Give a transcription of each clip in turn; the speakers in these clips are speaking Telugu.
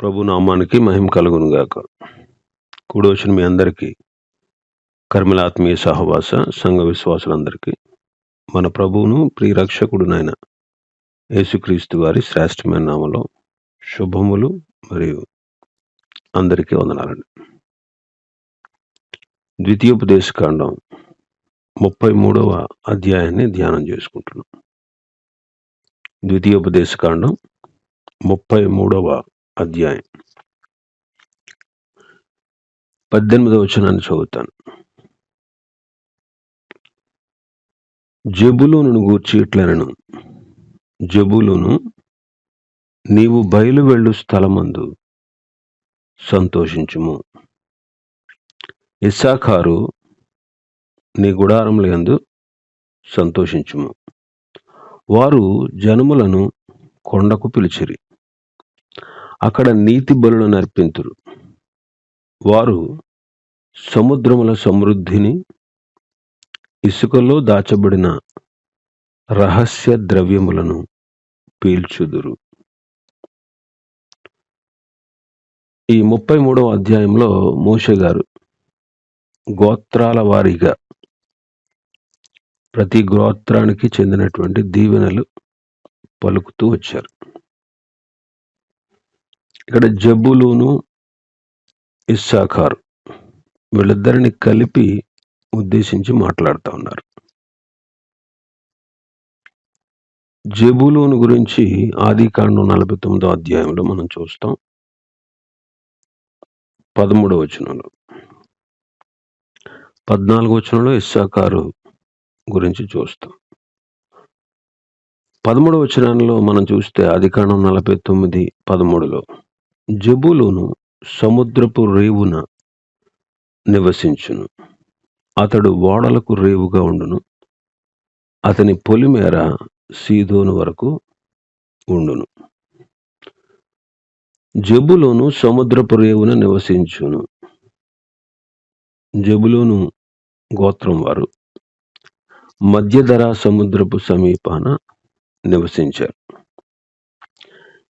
ప్రభు నామానికి మహిమ కలుగును గాక. కూడొచ్చిన మీ అందరికీ కర్మల ఆత్మీయ సహవాస సంఘ విశ్వాసులందరికీ మన ప్రభువును ప్రియరక్షకుడునైన యేసుక్రీస్తు వారి శ్రేష్టమైన నామములో శుభములు మరియు అందరికీ వందనాలండి. ద్వితీయోపదేశకాండం 33వ అధ్యాయాన్ని ధ్యానం చేసుకుంటున్నాం. ద్వితీయోపదేశకాండం 33వ అధ్యాయం 18వ వచనాన్ని చదువుతాను. జెబులూనును గూర్చి ఇట్లనెను, జెబులూను, నీవు బయలు వెళ్ళు స్థలమందు సంతోషించుము. ఇస్సాకారు, నీ గుడారముల యందు సంతోషించుము. వారు జనములను కొండకు పిలిచిరి, అక్కడ నీతి బలులను అర్పింతురు. వారు సముద్రముల సమృద్ధిని, ఇసుకలో దాచబడిన రహస్య ద్రవ్యములను పీల్చుదురు. ఈ 33వ అధ్యాయంలో మోషే గారు గోత్రాల వారీగా ప్రతి గోత్రానికి చెందినటువంటి దీవెనలు పలుకుతూ వచ్చారు. ఇక్కడ జెబులూను, ఇస్సాకారు వీళ్ళిద్దరిని కలిపి ఉద్దేశించి మాట్లాడుతూ ఉన్నారు. జెబులూను గురించి ఆదికాండం 49వ అధ్యాయంలో మనం చూస్తాం. 13వ వచనంలో, 14వ వచనంలో ఇస్సాకారు గురించి చూస్తాం. 13వ వచనంలో మనం చూస్తే ఆదికాండం 49:13లో జెబులూను సముద్రపు రేవున నివసించును, అతడు ఓడలకు రేవుగా ఉండును, అతని పొలిమేర సీదోను వరకు ఉండును. జెబులూను సముద్రపు రేవున నివసించును. జెబులూను గోత్రం వారు మధ్యధరా సముద్రపు సమీపాన నివసించారు.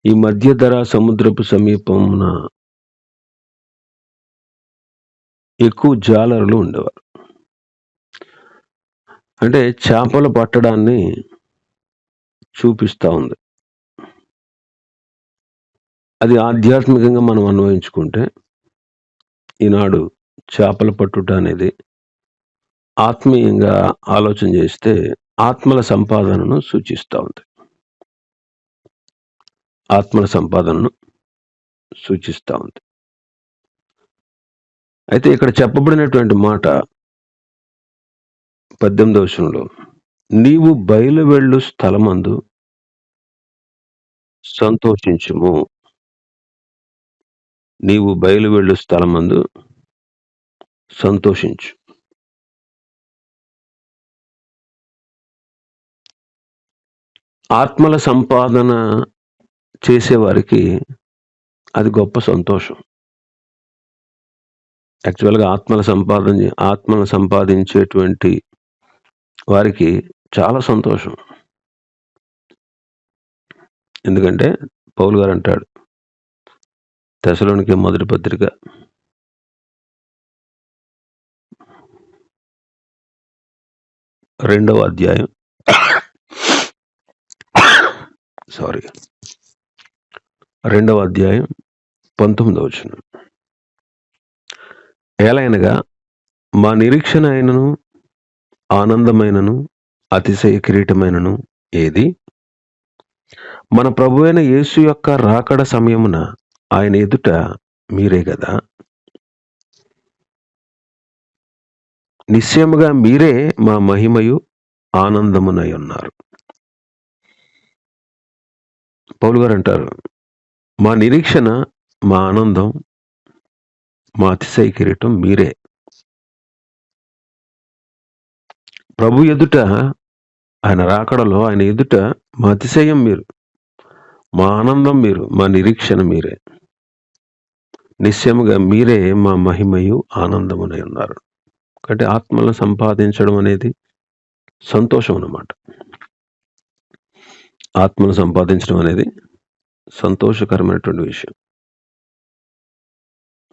ఈ మధ్యధరా సముద్రపు సమీపమున ఎక్కువ జాలరులు ఉండేవారు. అంటే చేపలు పట్టడాన్ని చూపిస్తూ ఉంది. అది ఆధ్యాత్మికంగా మనం అన్వయించుకుంటే ఈనాడు చేపలు పట్టుట అనేది ఆత్మీయంగా ఆలోచన చేస్తే ఆత్మల సంపాదనను సూచిస్తూ ఉంది. ఆత్మల సంపాదనను సూచిస్తూ ఉంది. అయితే ఇక్కడ చెప్పబడినటువంటి మాట 18వ వచనంలో, నీవు బయలు వెళ్ళు స్థలమందు సంతోషించుము. నీవు బయలు వెళ్ళు స్థలమందు సంతోషించు. ఆత్మల సంపాదన చేసేవారికి అది గొప్ప సంతోషం. యాక్చువల్గా ఆత్మలను సంపాదించేటువంటి వారికి చాలా సంతోషం. ఎందుకంటే పౌలు గారు అంటాడు, తెస్సలోనికే మొదటి పత్రిక 2వ అధ్యాయం 19వ వచనం, ఏలైనగా మా నిరీక్షణ అయినను ఆనందమైనను అతిశయ కిరీటమైనను ఏది? మన ప్రభువైన యేసు యొక్క రాకడ సమయమున ఆయన ఎదుట మీరే కదా. నిశ్చయముగా మీరే మా మహిమయు ఆనందమునై ఉన్నారు. పౌలు గారు అంటారు, మా నిరీక్షణ, మా ఆనందం, మా అతిశయ కిరీటం మీరే. ప్రభు ఎదుట, ఆయన రాకడలో ఆయన ఎదుట మా అతిశయం మీరు, మా ఆనందం మీరు, మా నిరీక్షణ మీరే. నిశ్చయముగా మీరే మా మహిమయు ఆనందమునై ఉన్నారు. అంటే ఆత్మలను సంపాదించడం అనేది సంతోషం అన్నమాట. ఆత్మను సంపాదించడం అనేది సంతోషకరమైనటువంటి విషయం.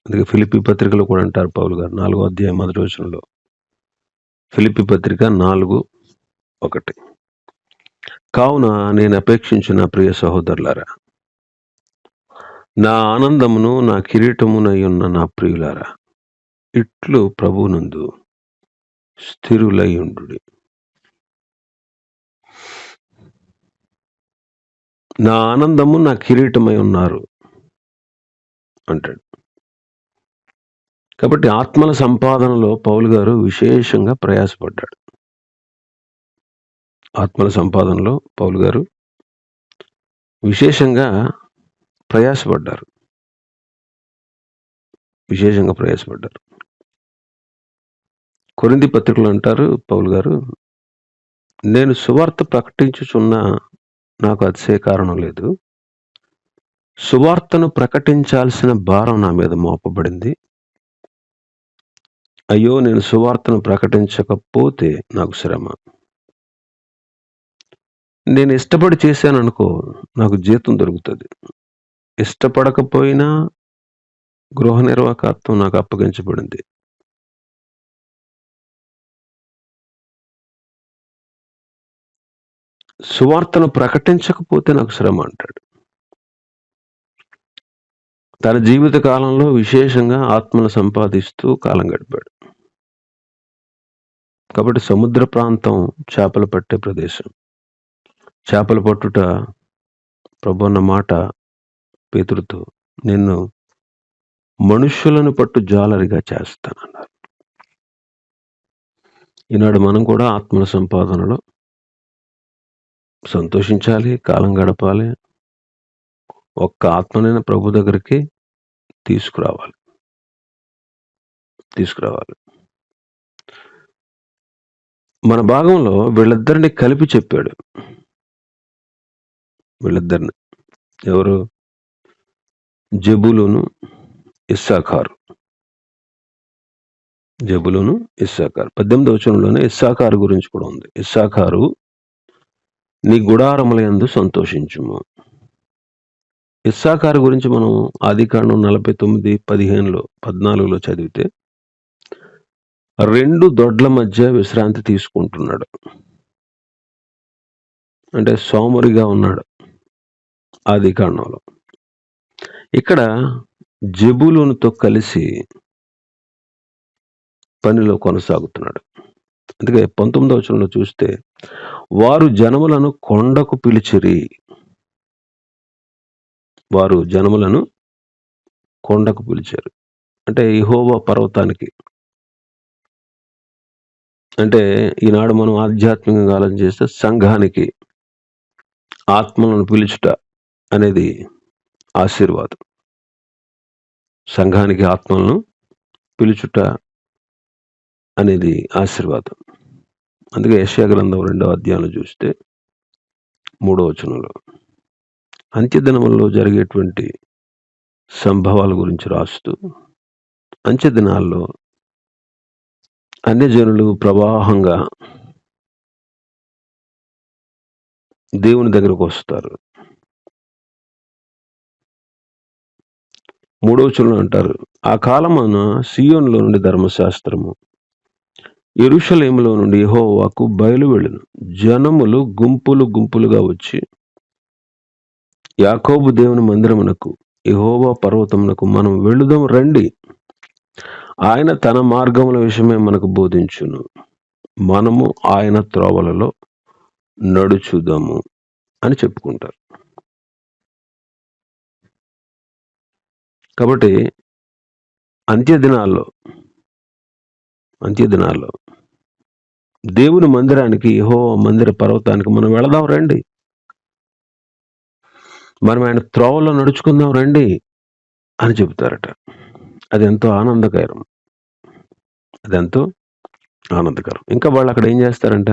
అందుకే ఫిలిప్పీ పత్రికలో కూడా అంటారు పౌలు గారు 4వ అధ్యాయం 1వ వచనంలో, ఫిలిప్పీ పత్రిక 4:1. కావున నేను అపేక్షించిన ప్రియ సహోదరులారా, నా ఆనందమును నా కిరీటమునై ఉన్న నా ప్రియులారా, ఇట్లు ప్రభువునందు స్థిరులై ఉండుడి. నా ఆనందము నా కిరీటమై ఉన్నారు అంటాడు. కాబట్టి ఆత్మల సంపాదనలో పౌలు గారు విశేషంగా ప్రయాసపడ్డాడు. ఆత్మల సంపాదనలో పౌలు గారు విశేషంగా ప్రయాసపడ్డారు. కొరింథీ పత్రికలో అంటారు పౌలు గారు, నేను సువార్త ప్రకటించుచున్నా నాకు అతిశయ కారణం లేదు. సువార్తను ప్రకటించాల్సిన భారం నా మీద మోపబడింది. అయ్యో, నేను సువార్తను ప్రకటించకపోతే నాకు శ్రమ. నేను ఇష్టపడి చేశాననుకో, నాకు జీతం దొరుకుతుంది. ఇష్టపడకపోయినా గృహ నిర్వాహకత్వం నాకు అప్పగించబడింది. సువార్తను ప్రకటించకపోతే నాకు శ్రమ అంటాడు. తన జీవిత కాలంలో విశేషంగా ఆత్మను సంపాదిస్తూ కాలం గడిపాడు. కాబట్టి సముద్ర ప్రాంతం చేపలు పట్టే ప్రదేశం. చేపలు పట్టుట ప్రభు అన్న మాట పేతురుతో, నిన్ను మనుష్యులను పట్టు జాలరిగా చేస్తానన్నారు. ఈనాడు మనం కూడా ఆత్మల సంపాదనలో సంతోషించాలి, కాలం గడపాలి. ఒక్క ఆత్మనైన ప్రభు దగ్గరికి తీసుకురావాలి. మన భాగంలో వీళ్ళిద్దరిని కలిపి చెప్పాడు. వీళ్ళిద్దరిని ఎవరు? జెబూలూను, ఇస్సాకారు. 18వ వచనంలోనే ఇస్సాకారు గురించి కూడా ఉంది. ఇస్సాకారు, నీ గుడారముల యందు సంతోషించుము. ఇస్సాకారు గురించి మనం ఆదికాండం 49:14లో చదివితే 2 దొడ్ల మధ్య విశ్రాంతి తీసుకుంటున్నాడు. అంటే సోమరిగా ఉన్నాడు ఆదికాండంలో. ఇక్కడ జెబూలూనుతో కలిసి పనిలో కొనసాగుతున్నాడు. అందుకే 19వ వచనంలో చూస్తే, వారు జనములను కొండకు పిలిచిరి. అంటే యెహోవా పర్వతానికి. అంటే ఈనాడు మనం ఆధ్యాత్మికంగా ఆలోచన చేస్తే సంఘానికి ఆత్మలను పిలుచుట అనేది ఆశీర్వాదం. సంఘానికి ఆత్మలను పిలుచుట అనేది ఆశీర్వాదం. అందుకే యెషయా గ్రంథం 2వ అధ్యాయంలో చూస్తే 3వ వచనంలో అంత్యదినములలో జరిగేటువంటి సంభవాల గురించి రాస్తూ, అంత్యదినాల్లో అన్యజనులు ప్రవాహంగా దేవుని దగ్గరకు వస్తారు. 3వ వచనంలో అంటారు, ఆ కాలమున సీయోనులో నుండి ధర్మశాస్త్రము, యెరూషలేములో నుండి యెహోవాకు బయలు వెళ్ళును. జనములు గుంపులు గుంపులుగా వచ్చి యాకోబు దేవుని మందిరమునకు, యెహోవా పర్వతమునకు మనం వెళ్ళుదాం రండి. ఆయన తన మార్గముల విషయమే మనకు బోధించును. మనము ఆయన త్రోవలలో నడుచుదాము అని చెప్పుకుంటారు. కాబట్టి అంత్యదినాల్లో దేవుని మందిరానికి, యెహోవా మందిర పర్వతానికి మనం వెళదాం రండి. మనం ఆయన త్రోవలో నడుచుకుందాం రండి అని చెబుతారట. అది ఎంతో ఆనందకరం. ఇంకా వాళ్ళు అక్కడ ఏం చేస్తారంట?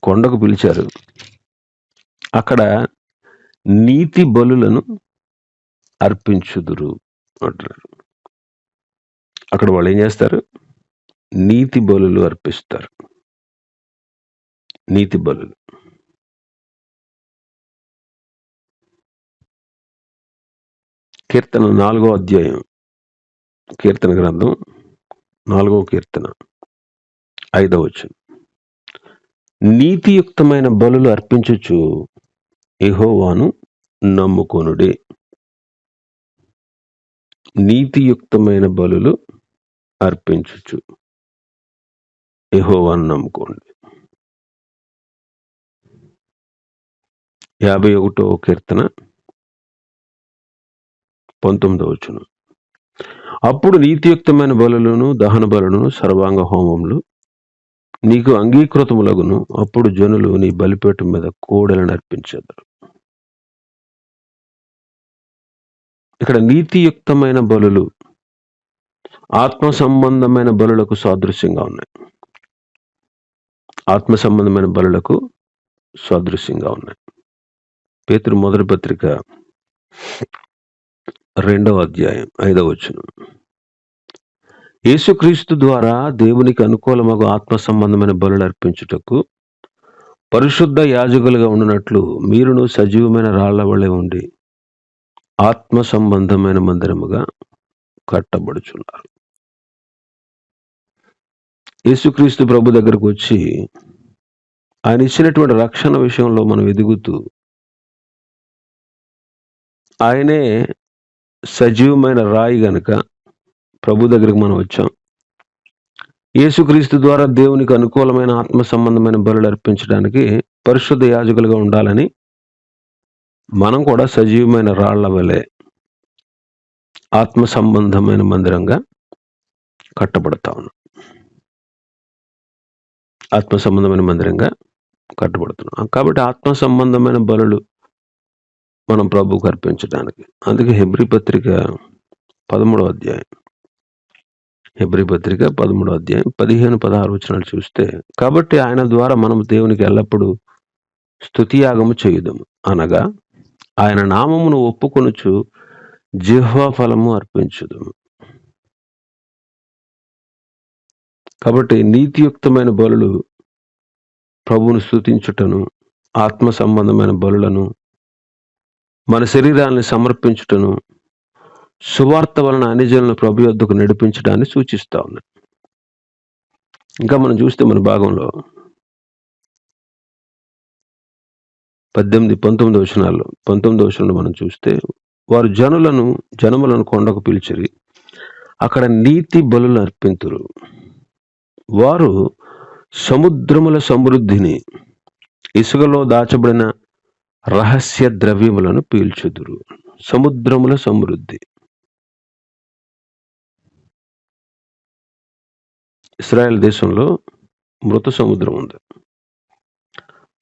కొండకు పిలిచారు. అక్కడ నీతి బలులను అర్పించుదురు అంటున్నారు. అక్కడ వాళ్ళు ఏం చేస్తారు? నీతి బలులు అర్పిస్తారు. నీతి బలులు. కీర్తన 4వ అధ్యాయం కీర్తన గ్రంథం 4వ కీర్తన 5వ వచనం. నీతియుక్తమైన బలులు అర్పించుచు యెహోవాను నమ్ముకొనుడి. నీతియుక్తమైన బలులు అర్పించుచు యెహోవాను నమ్ముకోండి. 51వ కీర్తన 19వ వచనం. అప్పుడు నీతియుక్తమైన బలులను దహన బలులను సర్వాంగ హోమములు నీకు అంగీకృతములగును. అప్పుడు జనులు నీ బలిపీఠం మీద కోడెలను అర్పించెదరు. ఇక్కడ నీతియుక్తమైన బలులు ఆత్మ సంబంధమైన బలులకు సాదృశ్యంగా ఉన్నాయి. ఆత్మ సంబంధమైన బలులకు సాదృశ్యంగా ఉన్నాయి. పేతురు మొదటి పత్రిక 2వ అధ్యాయం 5వ వచనం. యేసుక్రీస్తు ద్వారా దేవునికి అనుకూలమగు ఆత్మ సంబంధమైన బలులు అర్పించుటకు పరిశుద్ధ యాజకులుగా ఉండినట్లు మీరును సజీవమైన రాళ్ల వలె ఉండి ఆత్మ సంబంధమైన మందిరముగా కట్టబడుచున్నారు. యేసుక్రీస్తు ప్రభు దగ్గరకు వచ్చి ఆయన ఇచ్చినటువంటి రక్షణ విషయంలో మనం ఎదుగుతూ ఆయనే సజీవమైన రాయి గనుక ప్రభు దగ్గరికి మనం వచ్చాం. యేసుక్రీస్తు ద్వారా దేవునికి అనుకూలమైన ఆత్మ సంబంధమైన బలులు అర్పించడానికి పరిశుద్ధ యాజకులుగా ఉండాలని మనం కూడా సజీవమైన రాళ్ల వలె ఆత్మ సంబంధమైన మందిరంగా కట్టబడతా ఉన్నాం. ఆత్మ సంబంధమైన మందిరంగా కట్టబడుతున్నాం. కాబట్టి ఆత్మ సంబంధమైన బలులు మనం ప్రభువుకు అర్పించడానికి. అందుకే హెబ్రీ పత్రిక 13వ అధ్యాయం 15-16 వచనాలు చూస్తే, కాబట్టి ఆయన ద్వారా మనం దేవునికి ఎల్లప్పుడూ స్తుతియాగము చేయుదము, అనగా ఆయన నామమును ఒప్పుకొనుచు జిహ్వా ఫలము అర్పించుదము. కాబట్టి నీతియుక్తమైన బలులు ప్రభువును స్తుతించుటను, ఆత్మ సంబంధమైన బలులను మన శరీరాన్ని సమర్పించుటను, సువార్త వలన అన్యజనులను ప్రభు యొద్దకు నడిపించడాన్ని సూచిస్తా ఉన్నాయి. ఇంకా మనం చూస్తే మన భాగంలో 19వ వచనంలో మనం చూస్తే, వారు జనములను కొండకు పిలిచిరి, అక్కడ నీతి బలులు అర్పింతురు. వారు సముద్రముల సమృద్ధిని, ఇసుకలో దాచబడిన రహస్య ద్రవ్యములను పీల్చుదురు. సముద్రముల సమృద్ధి. ఇశ్రాయేల్ దేశంలో మృత సముద్రం ఉంది.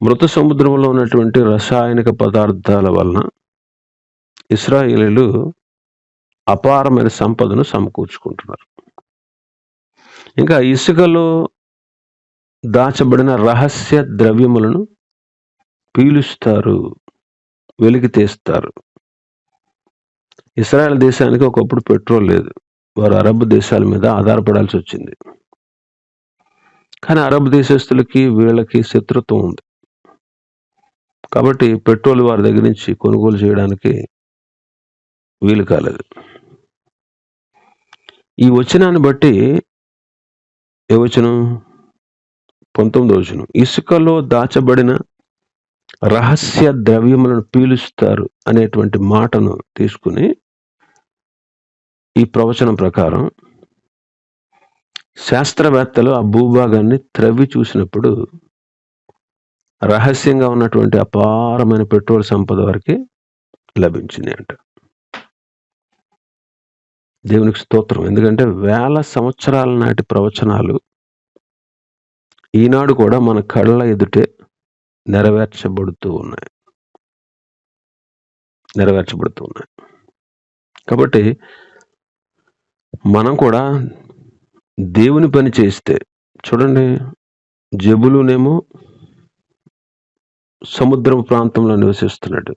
మృత సముద్రంలో ఉన్నటువంటి రసాయనిక పదార్థాల వలన ఇశ్రాయేలీయులు అపారమైన సంపదను సమకూర్చుకుంటున్నారు. ఇంకా ఇసుకలో దాచబడిన రహస్య ద్రవ్యములను పీలుస్తారు, వెలికి తీస్తారు. ఇశ్రాయేల్ దేశానికి ఒకప్పుడు పెట్రోల్ లేదు. వారు అరబ్ దేశాల మీద ఆధారపడాల్సి వచ్చింది. కానీ అరబ్ దేశస్తులకి వీళ్ళకి శత్రుత్వం ఉంది. కాబట్టి పెట్రోల్ వారి దగ్గర నుంచి కొనుగోలు చేయడానికి వీలు కాలేదు. ఈ వచనాన్ని బట్టి ఏ వచనం? 19వ వచనం. ఇసుకలో దాచబడిన రహస్య ద్రవ్యములను పీలుస్తారు అనేటువంటి మాటను తీసుకుని ఈ ప్రవచనం ప్రకారం శాస్త్రవేత్తలు ఆ భూభాగాన్ని త్రవ్వి చూసినప్పుడు రహస్యంగా ఉన్నటువంటి అపారమైన పెట్రోల్ సంపద వారికి లభించింది అంట. దేవునికి స్తోత్రం. ఎందుకంటే వేల సంవత్సరాల నాటి ప్రవచనాలు ఈనాడు కూడా మన కళ్ళ ఎదుటే నెరవేర్చబడుతూ ఉన్నాయి. కాబట్టి మనం కూడా దేవుని పని చేస్తే, చూడండి, జబులునేమో సముద్రం ప్రాంతంలో నివసిస్తున్నాడు,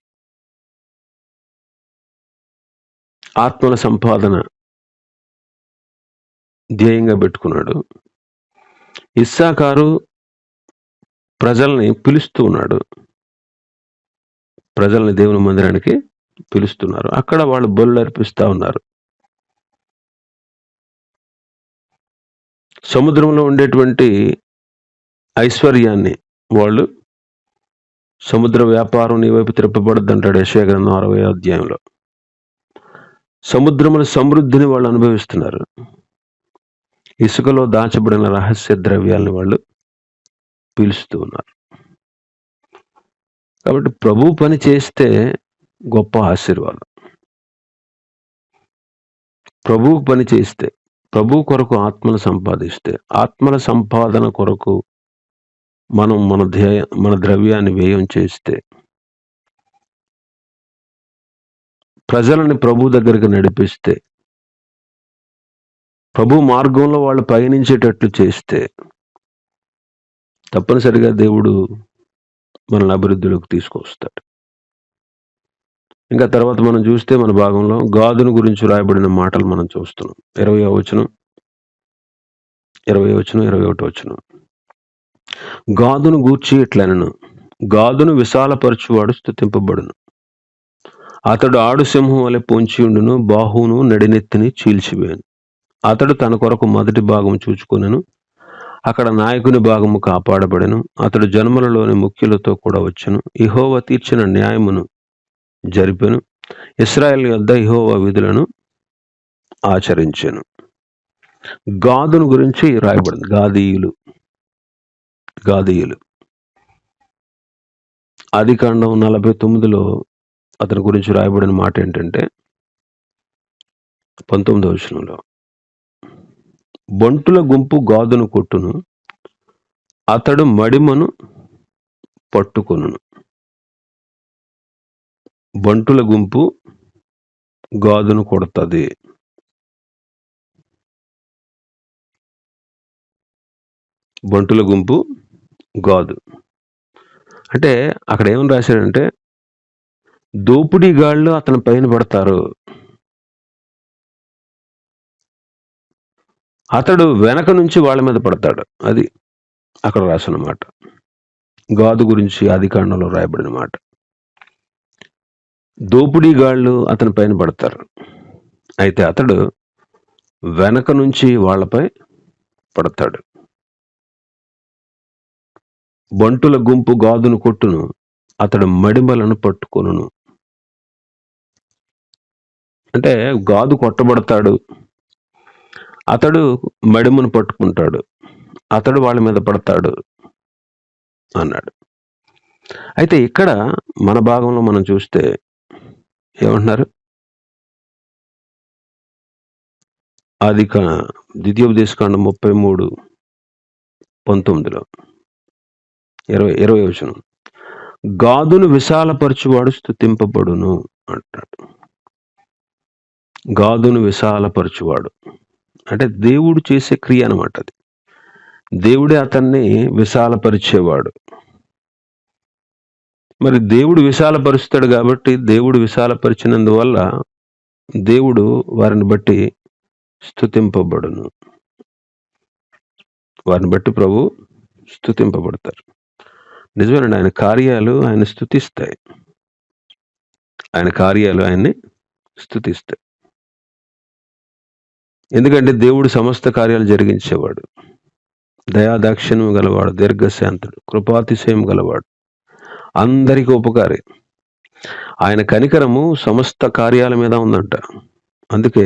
ఆత్మల సంపాదన ధ్యేయంగా పెట్టుకున్నాడు. ఇస్సాకారు ప్రజల్ని పిలుస్తూ ఉన్నాడు, ప్రజల్ని దేవుని మందిరానికి పిలుస్తున్నారు. అక్కడ వాళ్ళు బలులు అర్పిస్తూ ఉన్నారు. సముద్రంలో ఉండేటువంటి ఐశ్వర్యాన్ని వాళ్ళు సముద్ర వ్యాపారం నీ వైపు త్రిప్పబడద్దు అంటాడు యెషయా గ్రంథం 60వ అధ్యాయంలో. సముద్రముల సమృద్ధిని వాళ్ళు అనుభవిస్తున్నారు. ఇసుకలో దాచబడిన రహస్య ద్రవ్యాలను వాళ్ళు పీలుస్తూ ఉన్నారు. కాబట్టి ప్రభు పని చేస్తే గొప్ప ఆశీర్వాదం. ప్రభువు పని చేస్తే, ప్రభు కొరకు ఆత్మను సంపాదిస్తే, ఆత్మల సంపాదన కొరకు మనం మన ద్రవ్యాన్ని వ్యయం చేస్తే, ప్రజలని ప్రభు దగ్గరికి నడిపిస్తే, ప్రభు మార్గంలో వాళ్ళు పయనించేటట్లు చేస్తే, తప్పనిసరిగా దేవుడు మనల్ని అభివృద్ధిలోకి తీసుకొస్తాడు. ఇంకా తర్వాత మనం చూస్తే మన భాగంలో గాదును గురించి రాయబడిన మాటలు మనం చూస్తున్నాం. 20వ వచనం, 21వ వచనం. గాదును గూర్చి ఇట్లనెను, గాదును విశాలపరచువాడు స్తుతింపబడును. అతడు ఆడు సింహం వలె పొంచి ఉండును, బాహువును నడినెత్తిని చీల్చివేయను. అతడు తన కొరకు మొదటి భాగం చూచుకొనెను, అక్కడ నాయకుని భాగము కాపాడబడెను. అతడు జన్మలలోని ముఖ్యులతో కూడా వచ్చెను, యెహోవా తీర్చిన న్యాయమును జరిపెను, ఇశ్రాయేలు యొద్ద యెహోవా విధులను ఆచరించెను. గాదును గురించి రాయబడింది. గాదీయులు ఆదికాండం 49లో అతని గురించి రాయబడిన మాట ఏంటంటే 19వ వచనంలో, బంటుల గుంపు గాదును కొట్టును, అతడు మడిమను పట్టుకొనును. బంటుల గుంపు గాదును కొడుతుంది. బంటుల గుంపు గాదు అంటే అక్కడ ఏమని రాశాడంటే, దోపిడీగాళ్ళు అతని పైన పడతారు, అతడు వెనక నుంచి వాళ్ళ మీద పడతాడు. అది అక్కడ రాసిన మాట. గాదు గురించి ఆదికాండంలో రాయబడిన మాట. దోపిడీగాళ్ళు అతని పైన పడతారు, అయితే అతడు వెనక నుంచి వాళ్ళపై పడతాడు. బంటుల గుంపు గాదును కొట్టును, అతడు మడిమలను పట్టుకొనును. అంటే గాదు కొట్టబడతాడు, అతడు మడిమను పట్టుకుంటాడు, అతడు వాళ్ళ మీద పడతాడు అన్నాడు. అయితే ఇక్కడ మన భాగంలో మనం చూస్తే ఏమంటున్నారు? ద్వితీయోపదేశకాండం 33:19 20వ వచనం, గాదును విశాలపరచువాడు స్తుతింపబడును అంటాడు. గాదును విశాలపరచువాడు అంటే దేవుడు చేసే క్రియ అనమాట. అది దేవుడే అతన్ని విశాలపరిచేవాడు. మరి దేవుడు విశాలపరుస్తాడు కాబట్టి, దేవుడు విశాలపరిచినందువల్ల దేవుడు వారిని బట్టి స్తుతింపబడును. వారిని బట్టి ప్రభు స్తుతింపబడతారు. నిజమేనండి, ఆయన కార్యాలు ఆయన స్తుతిస్తాయి. ఆయన కార్యాలు ఆయన్ని స్తుతిస్తాయి. ఎందుకంటే దేవుడు సమస్త కార్యాలు జరిగించేవాడు, దయాదాక్షిణ్యం గలవాడు, దీర్ఘశాంతుడు, కృపాతిశయం గలవాడు, అందరికీ ఉపకారి. ఆయన కనికరము సమస్త కార్యాల మీద ఉందంట. అందుకే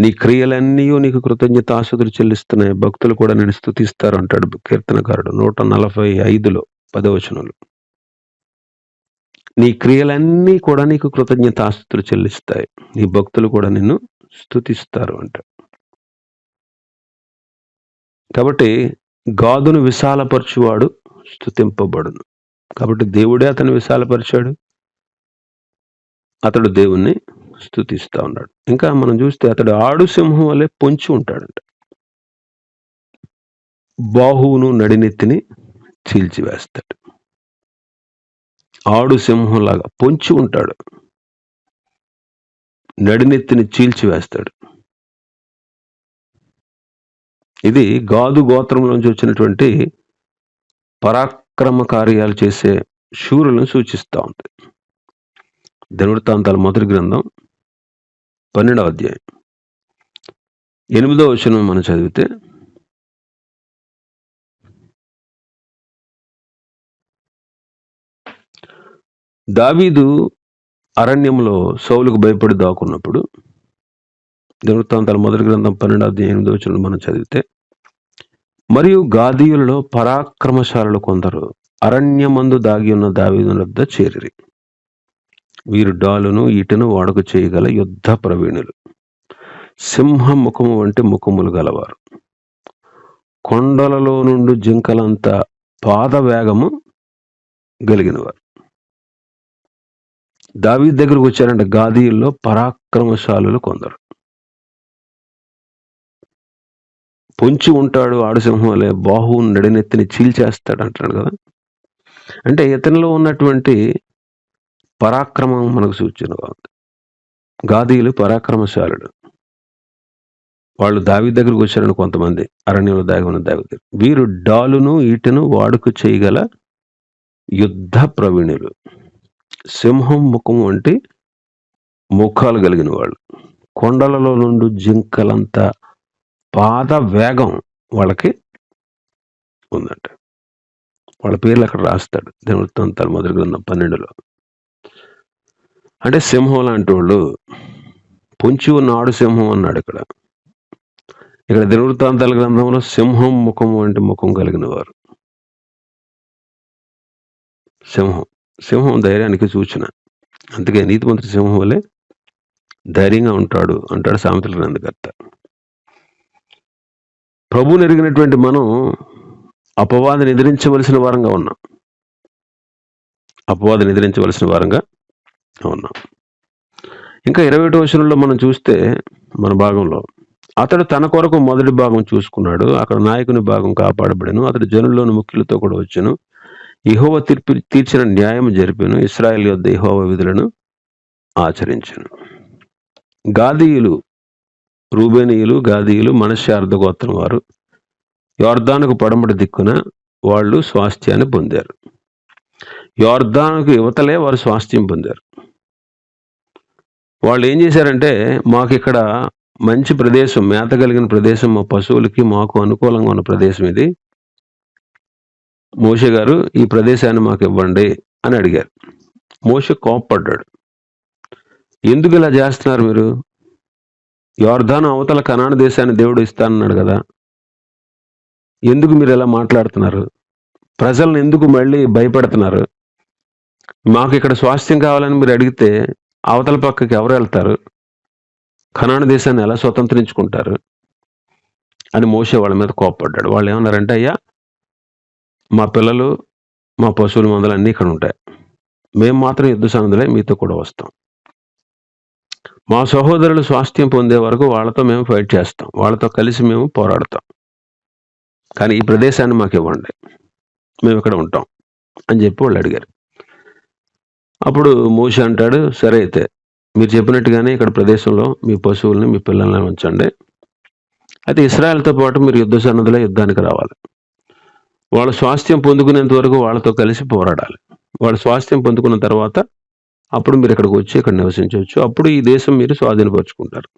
నీ క్రియలన్నీ నీకు కృతజ్ఞతాస్తుతులు చెల్లిస్తున్నాయి, భక్తులు కూడా నేను స్తుతిస్తారు అంటాడు కీర్తనకారుడు 145లో 10వ వచనంలో. నీ క్రియలన్నీ కూడా నీకు కృతజ్ఞతాస్తుతులు చెల్లిస్తాయి, నీ భక్తులు కూడా నిన్ను స్తుతిస్తారు అంట. కాబట్టి గాదును విశాలపరచువాడు స్తుతింపబడును. కాబట్టి దేవుడే అతను విశాలపరిచాడు, అతడు దేవుణ్ణి స్తుతిస్తా ఉన్నాడు. ఇంకా మనం చూస్తే అతడు ఆడు సింహం వలె పొంచి ఉంటాడంట, బాహువును నడినెత్తిని చీల్చివేస్తాడు. ఆడు సింహంలాగా పొంచి ఉంటాడు, నడినెత్తిని చీల్చివేస్తాడు. ఇది గాదు గోత్రంలోంచి వచ్చినటువంటి పరాక్రమ కార్యాలు చేసే శూరులను సూచిస్తూ ఉంది. దినవృత్తాంతాల మొదటి గ్రంథం 12వ అధ్యాయం 8వ వచనం మనం చదివితే, దావీదు అరణ్యంలో సౌలుకు భయపడి దాక్కున్నప్పుడు, దినవృత్తాంతాల మొదటి గ్రంథం 12:8 మనం చదివితే, మరియు గాదీయులలో పరాక్రమశాలులు కొందరు అరణ్యమందు దాగి ఉన్న దావీదు వద్ద చేరిరి. వీరు డాలును ఈటెను వాడుక చేయగల యుద్ధ ప్రవీణులు, సింహం ముఖము వంటి ముఖములు గలవారు, కొండలలో నుండి జింకలంత పాద వేగము కలిగినవారు. దావీదు దగ్గరకు వచ్చారంటే గాదీయుల్లో పరాక్రమశాలులు కొందరు. పొంచి ఉంటాడు ఆడు సింహం వలె, బాహువు నడినెత్తిని చీల్చేస్తాడు అంటాడు కదా. అంటే ఇతనిలో ఉన్నటువంటి పరాక్రమం మనకు సూచనగా ఉంది. గాదీయులు పరాక్రమశాలుడు. వాళ్ళు దావీదు దగ్గరకు వచ్చారని కొంతమంది, అరణ్యంలో దాగి ఉన్న దావీదు. వీరు డాలును ఈటెను వాడుక చేయగల యుద్ధ ప్రవీణులు, సింహం ముఖం వంటి ముఖాలు కలిగిన వాళ్ళు, కొండలలో నుండి జింకలంత పాద వేగం వాళ్ళకి ఉందంట. వాళ్ళ పేర్లు అక్కడ రాస్తాడు దినవృత్తాంతాల మొదటి గ్రంథం 12లో. అంటే సింహం లాంటి వాళ్ళు, పొంచి ఉన్న ఆడు సింహం అన్నాడు ఇక్కడ. ఇక్కడ దినవృత్తాంతాల గ్రంథంలో సింహం ముఖం వంటి ముఖం కలిగిన వారు. సింహం ధైర్యానికి సూచన. అందుకే నీతిమంతుడి సింహం వలె ధైర్యంగా ఉంటాడు అంటాడు సామెతల గ్రంథకర్త. ప్రభువుని ఎరిగినటువంటి మనం అపవాదిని ఎదిరించవలసిన వారంగా ఉన్నాం. ఇంకా 21వ వచనంలో మనం చూస్తే మన భాగంలో, అతడు తన కొరకు మొదటి భాగం చూసుకున్నాడు, అక్కడ నాయకుని భాగం కాపాడబడెను, అతడు జనుల్లోని ముఖ్యులతో కూడా వచ్చెను, యెహోవా తీర్చిన న్యాయం జరిపెను, ఇశ్రాయేలు యొద్ద యెహోవా విధులను ఆచరించెను. గాదీయులు, రూబేనీయులు, గాదీయులు మనష్షే అర్ధగోత్రం వారు యొర్దానుకు పడమటి దిక్కున వాళ్ళు స్వాస్థ్యాన్ని పొందారు. యొర్దానుకు యువతలే వారు స్వాస్థ్యం పొందారు. వాళ్ళు ఏం చేశారంటే, మాకు ఇక్కడ మంచి ప్రదేశం, మేత కలిగిన ప్రదేశం, మా పశువులకి మాకు అనుకూలంగా ఉన్న ప్రదేశం ఇది, మోషే గారు ఈ ప్రదేశాన్ని మాకు ఇవ్వండి అని అడిగారు. మోషే కోప్పడ్డాడు. ఎందుకు ఇలా చేస్తున్నారు మీరు? యొర్దాను అవతల కనాను దేశాన్ని దేవుడు ఇస్తానన్నాడు కదా, ఎందుకు మీరు ఇలా మాట్లాడుతున్నారు? ప్రజలను ఎందుకు మళ్ళీ భయపెడుతున్నారు? మాకు ఇక్కడ స్వాస్థ్యం కావాలని మీరు అడిగితే అవతల పక్కకి ఎవరు వెళ్తారు? కనాను దేశాన్ని ఎలా స్వతంత్రించుకుంటారు అని మోషే వాళ్ళ మీద కోప్పడ్డాడు. వాళ్ళు ఏమన్నారంటే, అయ్యా, మా పిల్లలు, మా పశువుల మందలు అన్నీ ఇక్కడ ఉంటాయి, మేము మాత్రం యుద్ధ సన్నద్ధులై మీతో కూడా వస్తాం. మా సహోదరులు స్వాస్థ్యం పొందే వరకు వాళ్ళతో మేము ఫైట్ చేస్తాం, వాళ్ళతో కలిసి మేము పోరాడతాం, కానీ ఈ ప్రదేశాన్ని మాకు ఇవ్వండి, మేము ఇక్కడ ఉంటాం అని చెప్పి వాళ్ళు అడిగారు. అప్పుడు మోషే అంటాడు, సరే అయితే మీరు చెప్పినట్టుగానే ఇక్కడ ప్రదేశంలో మీ పశువుల్ని, మీ పిల్లల్ని ఉంచండి, అయితే ఇశ్రాయేలుతో పాటు మీరు యుద్ధ సన్నద్ధులై యుద్ధానికి రావాలి, వాళ్ళ స్వాస్థ్యం పొందుకునేంత వరకు వాళ్ళతో కలిసి పోరాడాలి, వాళ్ళ స్వాస్థ్యం పొందుకున్న తర్వాత అప్పుడు మీరు ఇక్కడికి వచ్చి ఇక్కడ నివసించవచ్చు, అప్పుడు ఈ దేశం మీరు స్వాధీనపరుచుకుంటారు,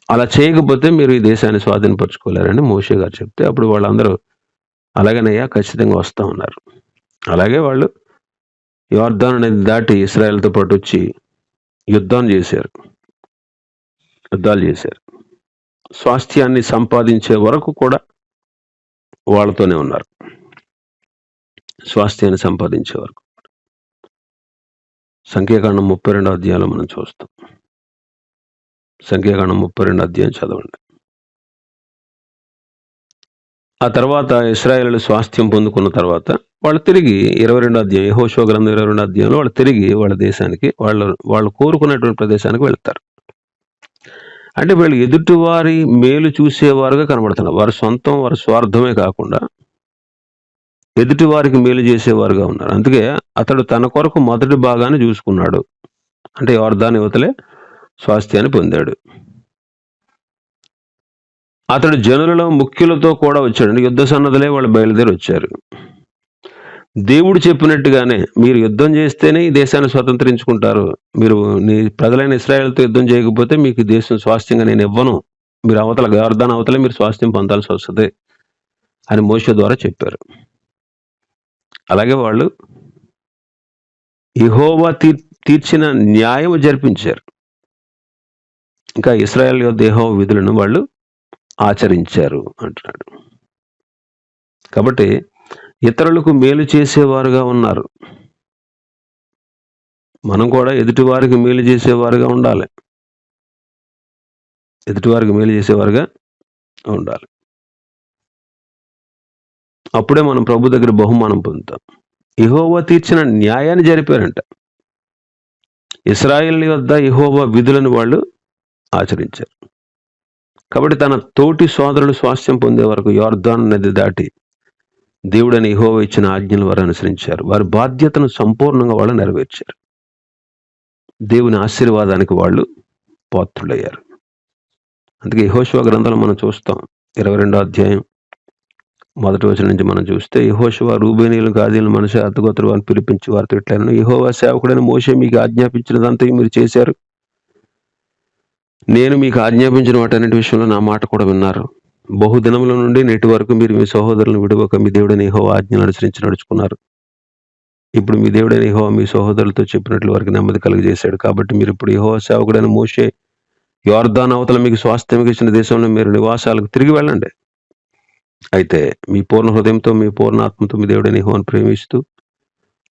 అలా చేయకపోతే మీరు ఈ దేశాన్ని స్వాధీనపరచుకోలేరని మోషే గారు చెప్తే, అప్పుడు వాళ్ళందరూ అలాగేనయ్యా ఖచ్చితంగా వస్తా ఉన్నారు. అలాగే వాళ్ళు యొర్దాను నది దాటి ఇశ్రాయేలుతో పాటు వచ్చి యుద్ధాలు చేశారు. స్వాస్థ్యాన్ని సంపాదించే వరకు కూడా వాళ్ళతోనే ఉన్నారు. స్వాస్థ్యాన్ని సంపాదించే వరకు. సంఖ్యాకాండం 32వ అధ్యాయంలో మనం చూస్తాం. సంఖ్యాకాండం 32వ అధ్యాయం చదవండి. ఆ తర్వాత ఇశ్రాయేలు స్వాస్థ్యం పొందుకున్న తర్వాత వాళ్ళు తిరిగి 22వ అధ్యాయం, యెహోషువ గ్రంథం 22వ అధ్యాయంలో వాళ్ళు తిరిగి వాళ్ళ దేశానికి, వాళ్ళు కోరుకున్నటువంటి ప్రదేశానికి వెళ్తారు. అంటే వీళ్ళు ఎదుటివారి మేలు చూసేవారుగా కనబడుతున్నారు. వారి సొంతం, వారి స్వార్థమే కాకుండా ఎదుటి వారికి మేలు చేసేవారుగా ఉన్నారు. అందుకే అతడు తన కొరకు మొదటి భాగాన్ని చూసుకున్నాడు, అంటే యొర్దాను యువతలే స్వాస్థ్యాన్ని పొందాడు. అతడు జనులలో ముఖ్యులతో కూడా వచ్చాడు, అంటే యుద్ధ సన్నద్ధులే వాళ్ళు బయలుదేరి వచ్చారు. దేవుడు చెప్పినట్టుగానే మీరు యుద్ధం చేస్తేనే ఈ దేశాన్ని స్వతంత్రించుకుంటారు, మీరు నీ ప్రజలైన ఇశ్రాయేలుతో యుద్ధం చేయకపోతే మీకు ఈ దేశం స్వాస్థ్యంగా నేను ఇవ్వను, మీరు అవతల యొర్దాను అవతలే మీరు స్వాస్థ్యం పొందాల్సి వస్తుంది అని మోషే ద్వారా చెప్పారు. అలాగే వాళ్ళు యెహోవా తీర్చిన న్యాయము జరిపించారు. ఇంకా ఇశ్రాయేలు యొద్ద యెహోవా విధులను వాళ్ళు ఆచరించారు అంటున్నాడు. కాబట్టి ఇతరులకు మేలు చేసేవారుగా ఉన్నారు. మనం కూడా ఎదుటివారికి మేలు చేసేవారుగా ఉండాలి. ఎదుటివారికి మేలు చేసేవారుగా ఉండాలి. అప్పుడే మనం ప్రభు దగ్గర బహుమానం పొందుతాం. యెహోవా తీర్చిన న్యాయాన్ని జరిపారంట. ఇశ్రాయేలు యొద్ద యెహోవా విధులను వాళ్ళు ఆచరించారు. కాబట్టి తన తోటి సోదరులు స్వాస్థ్యం పొందే వరకు యొర్దాను నది దాటి దేవుడని యెహోవా ఇచ్చిన ఆజ్ఞలు వారు అనుసరించారు. వారి బాధ్యతను సంపూర్ణంగా వాళ్ళు నెరవేర్చారు. దేవుని ఆశీర్వాదానికి వాళ్ళు పాత్రులయ్యారు. అందుకే యెహోషువ గ్రంథంలో మనం చూస్తాం 22వ అధ్యాయం 1వ వచనం నుంచి మనం చూస్తే, యెహోషువ రూబేనీయులు, గాదీయులు, మనష్షే అర్థగోత్రుల వారిని పిలిపించి వారితో ఇట్లనెను, యెహోవా సేవకుడైన మోషే మీకు ఆజ్ఞాపించినదంతా మీరు చేశారు. నేను మీకు ఆజ్ఞాపించిన వాటన్నిటి విషయంలో నా మాట కూడా విన్నారు. బహుదినముల నుండి నేటి వరకు మీరు మీ సహోదరులను విడువక మీ దేవుడైన యెహోవా ఆజ్ఞలు అనుసరించి నడుచుకున్నారు. ఇప్పుడు మీ దేవుడైన యెహోవా మీ సహోదరులతో చెప్పినట్లు వారికి నెమ్మది కలుగజేశాడు. కాబట్టి మీరు ఇప్పుడు యెహోవా సేవకుడైన మోషే యొర్దాను అవతల మీకు స్వాస్థ్యంగా ఇచ్చిన దేశంలో మీరు నివాసాలకు తిరిగి వెళ్ళండి. అయితే మీ పూర్ణ హృదయంతో, మీ పూర్ణ ఆత్మతో మీ దేవుడైన యెహోవాను ప్రేమిస్తూ,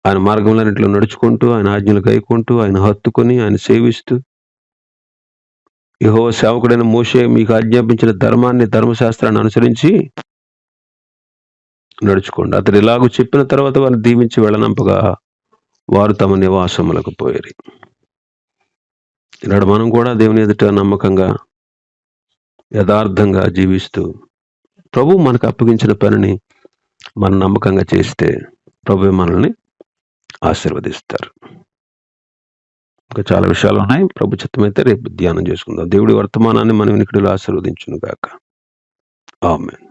ఆయన మార్గంలన్నిటిలో నడుచుకుంటూ, ఆయన ఆజ్ఞలు గైకుంటూ, ఆయన హత్తుకొని, ఆయన సేవిస్తూ, యెహోవా సేవకుడైన మోషే మీకు ఆజ్ఞాపించిన ధర్మాన్ని, ధర్మశాస్త్రాన్ని అనుసరించి నడుచుకోండి. అతడు ఇలాగూ చెప్పిన తర్వాత వారిని దీవించి వెళ్ళనంపగా వారు తమ నివాసములకు పోయిరి. ఈనాడు మనం కూడా దేవుని ఎదుట నమ్మకంగా, యథార్థంగా జీవిస్తూ ప్రభు మనకు అప్పగించిన పనిని మనం నమ్మకంగా చేస్తే ప్రభు మనల్ని ఆశీర్వదిస్తారు. ఇంకా చాలా విషయాలు ఉన్నాయి. ప్రభు చిత్తమైతే రేపు ధ్యానం చేసుకుందాం. దేవుడి వర్తమానాన్ని మన వినికిడిలో ఆశీర్వదించును గాక. ఆమేన్.